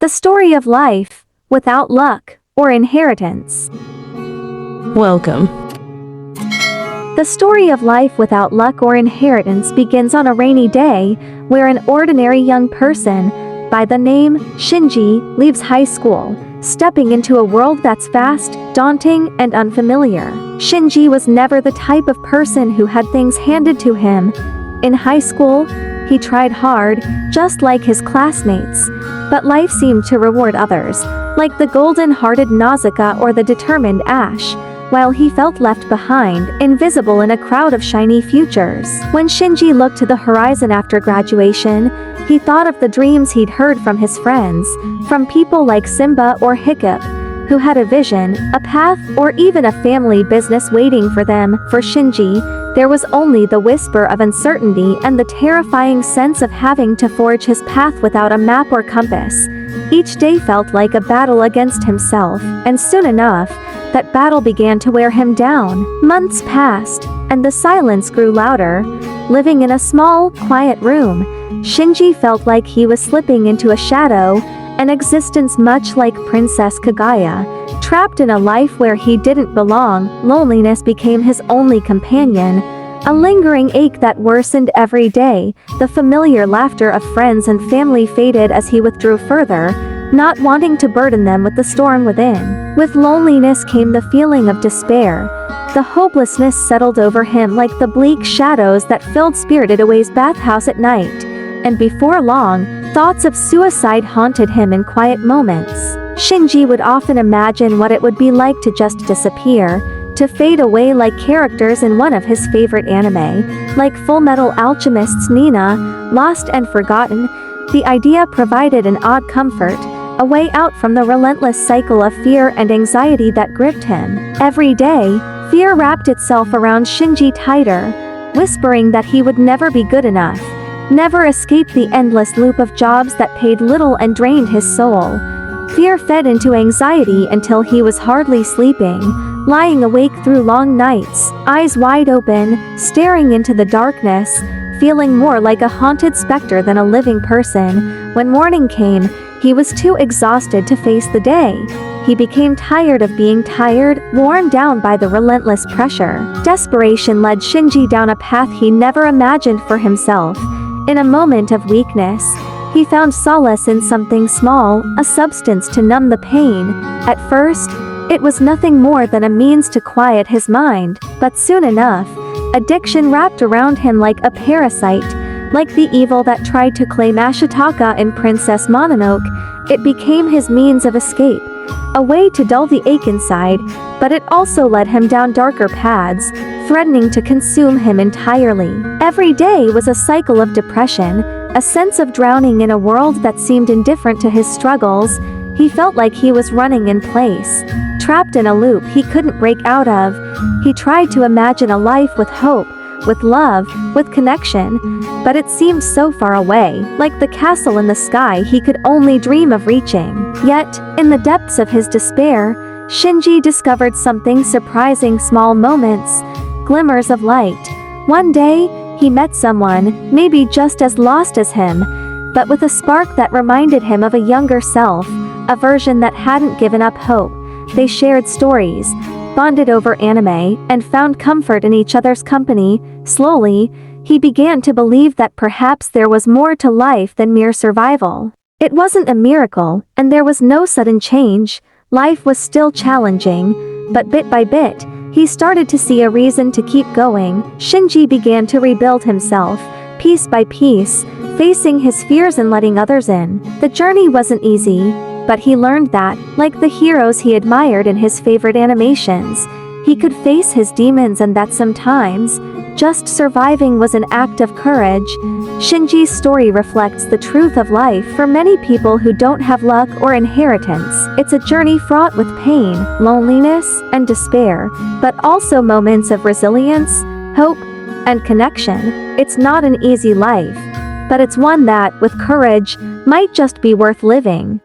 The story of life without luck or inheritance. Welcome. The story of life without luck or inheritance begins on a rainy day where an ordinary young person by the name Shinji leaves high school, stepping into a world that's vast, daunting, and unfamiliar. Shinji was never the type of person who had things handed to him. In high school, he tried hard, just like his classmates, but life seemed to reward others, like the golden-hearted Nausicaa or the determined Ash, while he felt left behind, invisible in a crowd of shiny futures. When Shinji looked to the horizon after graduation, he thought of the dreams he'd heard from his friends, from people like Simba or Hiccup, who had a vision, a path, or even a family business waiting for them. For Shinji, there was only the whisper of uncertainty and the terrifying sense of having to forge his path without a map or compass. Each day felt like a battle against himself, and soon enough, that battle began to wear him down. Months passed, and the silence grew louder. Living in a small, quiet room, Shinji felt like he was slipping into a shadow, an existence much like Princess Kaguya. Trapped in a life where he didn't belong, loneliness became his only companion, a lingering ache that worsened every day. The familiar laughter of friends and family faded as he withdrew further, not wanting to burden them with the storm within. With loneliness came the feeling of despair. The hopelessness settled over him like the bleak shadows that filled Spirited Away's bathhouse at night, and before long, thoughts of suicide haunted him in quiet moments. Shinji would often imagine what it would be like to just disappear, to fade away like characters in one of his favorite anime, like Fullmetal Alchemist's Nina, lost and forgotten. The idea provided an odd comfort, a way out from the relentless cycle of fear and anxiety that gripped him. Every day, fear wrapped itself around Shinji tighter, whispering that he would never be good enough, never escape the endless loop of jobs that paid little and drained his soul. Fear fed into anxiety until he was hardly sleeping, lying awake through long nights, eyes wide open, staring into the darkness, feeling more like a haunted specter than a living person. When morning came, he was too exhausted to face the day. He became tired of being tired, worn down by the relentless pressure. Desperation led Shinji down a path he never imagined for himself. In a moment of weakness, he found solace in something small, a substance to numb the pain. At first, it was nothing more than a means to quiet his mind, but soon enough, addiction wrapped around him like a parasite, like the evil that tried to claim Ashitaka in Princess Mononoke. It became his means of escape, a way to dull the ache inside, but it also led him down darker paths, threatening to consume him entirely. Every day was a cycle of depression, a sense of drowning in a world that seemed indifferent to his struggles. He felt like he was running in place, trapped in a loop he couldn't break out of. He tried to imagine a life with hope, with love, with connection, but it seemed so far away, like the castle in the sky he could only dream of reaching. Yet, in the depths of his despair, Shinji discovered something surprising: small moments, glimmers of light. One day, he met someone, maybe just as lost as him, but with a spark that reminded him of a younger self, a version that hadn't given up hope. They shared stories, bonded over anime, and found comfort in each other's company. Slowly, he began to believe that perhaps there was more to life than mere survival. It wasn't a miracle, and there was no sudden change. Life was still challenging, but bit by bit, he started to see a reason to keep going. Shinji began to rebuild himself, piece by piece, facing his fears and letting others in. The journey wasn't easy, but he learned that, like the heroes he admired in his favorite animations, he could face his demons and that sometimes, just surviving was an act of courage. Shinji's story reflects the truth of life for many people who don't have luck or inheritance. It's a journey fraught with pain, loneliness, and despair, but also moments of resilience, hope, and connection. It's not an easy life, but it's one that, with courage, might just be worth living.